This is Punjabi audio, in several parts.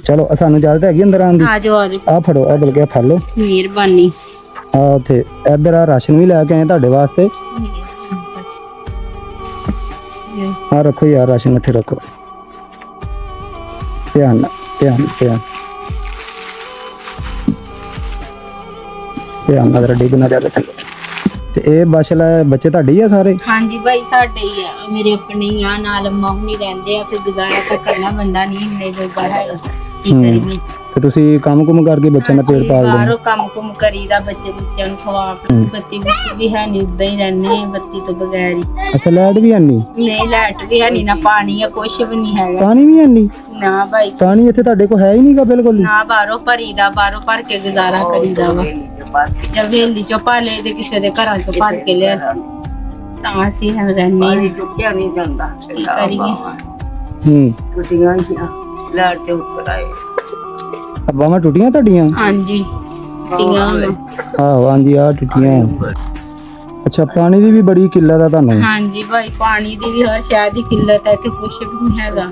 चलो सानू इजाजत हैगी अंदर आने दी? आ जाओ आ फड़ो आ बल्कि फड़ लो मेहरबानी। आ उत्थे इधर आ राशन भी लैके आए तुहाडे वास्ते। आ रखो यार राशन इत्थे रखो ध्यान नाल ध्यान ध्यान ध्यान नाल डिग ना जाए थल्ले। ते ए बच्चे तुहाडे ही आ सारे? हाँ जी भाई साडे ही आ मेरे अपने ही आ नाल अम्मा हुनी रहंदे आ फिर गुजारा तो करना बंदा नहीं इन्ने जोगा है की करिए। ਤੇ ਤੁਸੀਂ ਕੰਮ ਕੁਮ ਕਰਕੇ ਬੱਚਿਆਂ ਦਾ ਪੇਟ ਪਾਲਦੇ ਹੋ? ਬਾਹਰੋਂ ਕੰਮ ਕੁਮ ਕਰੀਦਾ ਬੱਚਿਆਂ ਨੂੰ ਖਵਾ ਕੇ ਬੱਤੀ ਵੀ ਹੈ ਨਹੀਂ ਉਦਾਂ ਹੀ ਰਹਿੰਦੇ ਬੱਤੀ ਤੋਂ ਬਗੈਰ ਹੀ। ਅੱਛਾ ਲਾਈਟ ਵੀ ਹੈ ਨਹੀਂ? ਨਹੀਂ ਲਾਈਟ ਵੀ ਹੈ ਨਹੀਂ ਨਾ ਪਾਣੀ ਆ ਕੁਛ ਵੀ ਨਹੀਂ ਹੈਗਾ। ਪਾਣੀ ਵੀ ਹੈ ਨਹੀਂ? ਨਾ ਭਾਈ ਪਾਣੀ ਇੱਥੇ ਤੁਹਾਡੇ ਕੋਲ ਹੈ ਹੀ ਨਹੀਂਗਾ ਬਿਲਕੁਲ? ਨਾ ਬਾਹਰੋਂ ਭਰੀਦਾ ਬਾਹਰੋਂ ਭਰ ਕੇ ਗੁਜ਼ਾਰਾ ਕਰੀਦਾ ਵਾ ਜਦ ਵੇਲੀ ਚੋਂ ਪਾ ਲੈ ਦੇ ਕਿਸੇ ਦੇ ਘਰਾਂ ਚੋਂ ਭਰ ਕੇ ਲਿਆ ਤਾਂ ਅਸੀਂ ਹਾਂ ਰਹਿੰਦੇ ਚੁੱਕਿਆ ਨਹੀਂ ਜਾਂਦਾ ਕੀ ਕਰੀਏ। ਟੁੱਟੀਆਂ ਲਾਈਟ ਤੇ ਉੱਪਰ ਆਏ ਬਾਹਾਂ ਟੁੱਟੀਆਂ ਤੁਹਾਡੀਆਂ? ਹਾਂਜੀ ਟੀਆਂ ਆਹੋ ਹਾਂਜੀ ਆ ਟੁੱਟੀਆਂ। ਅੱਛਾ ਪਾਣੀ ਦੀ ਵੀ ਬੜੀ ਕਿੱਲਤ ਆ ਤੁਹਾਨੂੰ? ਹਾਂਜੀ ਭਾਈ ਪਾਣੀ ਦੀ ਵੀ ਹਰ ਸ਼ਾਇਦ ਦੀ ਕਿੱਲਤ ਹੈ ਇੱਥੇ ਕੁਛ ਵੀ ਨਹੀਂ ਹੈਗਾ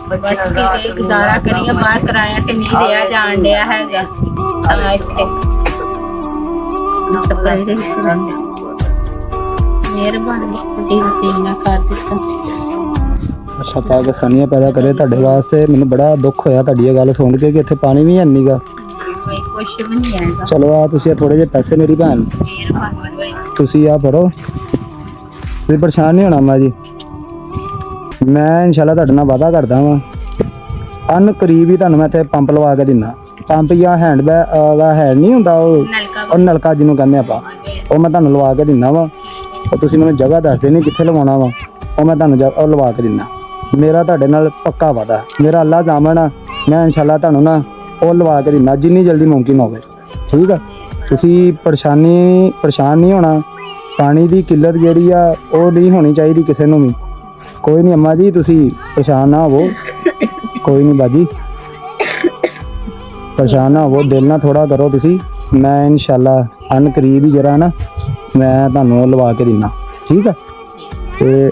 ਬਸ ਕਿਤੇ ਗੁਜ਼ਾਰਾ ਕਰੀਏ ਬਾਹਰ ਕਿਰਾਇਆ ਤੇ ਨਹੀਂ ਰਿਹਾ ਜਾਣ ਡਿਆ ਹੈਗਾ ਤਾਂ ਇੱਥੇ ਛੱਪੜੇ ਦੇ ਵਿੱਚ ਰਹਿੰਦੇ। ਮਿਹਰਬਾਨੀ ਵੱਡੀ ਵਸੀਲਾ ਕਰ ਦਿੱਤਾ। ਅੱਛਾ ਪਾਕਿਸਤਾਨੀਆਂ ਪੈਦਾ ਕਰੇ ਤੁਹਾਡੇ ਵਾਸਤੇ। ਮੈਨੂੰ ਬੜਾ ਦੁੱਖ ਹੋਇਆ ਤੁਹਾਡੀ ਇਹ ਗੱਲ ਸੁਣ ਕੇ ਕਿ ਇੱਥੇ ਪਾਣੀ ਵੀ ਹੈ ਨਹੀਂਗਾ। ਕੋਈ ਕੁਛ ਵੀ ਨਹੀਂ ਹੈਗਾ। ਚਲੋ ਆ ਤੁਸੀਂ ਥੋੜੇ ਜਿਹੇ ਪੈਸੇ ਮੇਰੀ ਭੈਣ ਮਿਹਰਬਾਨੀ ਭਾਈ ਤੁਸੀਂ ਆ ਫੜੋ ਵੀ ਪਰੇਸ਼ਾਨ ਨਹੀਂ ਹੋਣਾ ਮੈਂ ਜੀ। ਮੈਂ ਇਨਸ਼ਾਅੱਲਾ ਤੁਹਾਡੇ ਨਾਲ ਵਾਅਦਾ ਕਰਦਾ ਵਾਂ ਅਨ ਕਰੀਬ ਹੀ ਤੁਹਾਨੂੰ ਮੈਂ ਇੱਥੇ ਪੰਪ ਲਵਾ ਕੇ ਦਿੰਦਾ। ਪੰਪ ਜਾਂ ਹੈਂਡ ਦਾ ਹੈਂਡ ਨਹੀਂ ਹੁੰਦਾ ਉਹ ਨਲਕਾ ਜਿਹਨੂੰ ਕਹਿੰਦੇ ਆਪਾਂ ਉਹ ਮੈਂ ਤੁਹਾਨੂੰ ਲਵਾ ਕੇ ਦਿੰਦਾ ਵਾ। ਉਹ ਤੁਸੀਂ ਮੈਨੂੰ ਜਗ੍ਹਾ ਦੱਸ ਦੇਣੀ ਕਿੱਥੇ ਲਵਾਉਣਾ ਵਾ ਉਹ ਮੈਂ ਤੁਹਾਨੂੰ ਉਹ ਲਵਾ ਕੇ ਦਿੰਦਾ। ਮੇਰਾ ਤੁਹਾਡੇ ਨਾਲ ਪੱਕਾ ਵਾਅਦਾ ਮੇਰਾ ਅੱਲਾ ਜਾਮਣ ਆ ਮੈਂ ਇਨਸ਼ਾਅੱਲਾ ਤੁਹਾਨੂੰ ਨਾ ਉਹ ਲਵਾ ਕੇ ਦਿੰਦਾ ਜਿੰਨੀ ਜਲਦੀ ਮੁਮਕਿਨ ਹੋਵੇ ਠੀਕ ਆ। ਤੁਸੀਂ ਪਰੇਸ਼ਾਨ ਨਹੀਂ ਹੋਣਾ। ਪਾਣੀ ਦੀ ਕਿੱਲਤ ਜਿਹੜੀ ਆ ਉਹ ਨਹੀਂ ਹੋਣੀ ਚਾਹੀਦੀ ਕਿਸੇ ਨੂੰ ਵੀ। ਕੋਈ ਨਹੀਂ ਅੰਮਾ ਜੀ ਤੁਸੀਂ ਪਰੇਸ਼ਾਨ ਨਾ ਹੋਵੋ ਕੋਈ ਨਹੀਂ ਬਾਜੀ ਪਰੇਸ਼ਾਨ ਨਾ ਹੋਵੋ ਦਿਲ ਨਾ ਥੋੜਾ ਕਰੋ ਤੁਸੀਂ। ਮੈਂ ਇਨਸ਼ਾਅੱਲਾ ਅਨ ਕਰੀਬ ਹੀ ਜਰਾ ਨਾ ਮੈਂ ਤੁਹਾਨੂੰ ਉਹ ਲਵਾ ਕੇ ਦਿੰਦਾ ਠੀਕ ਆ। ਤੇ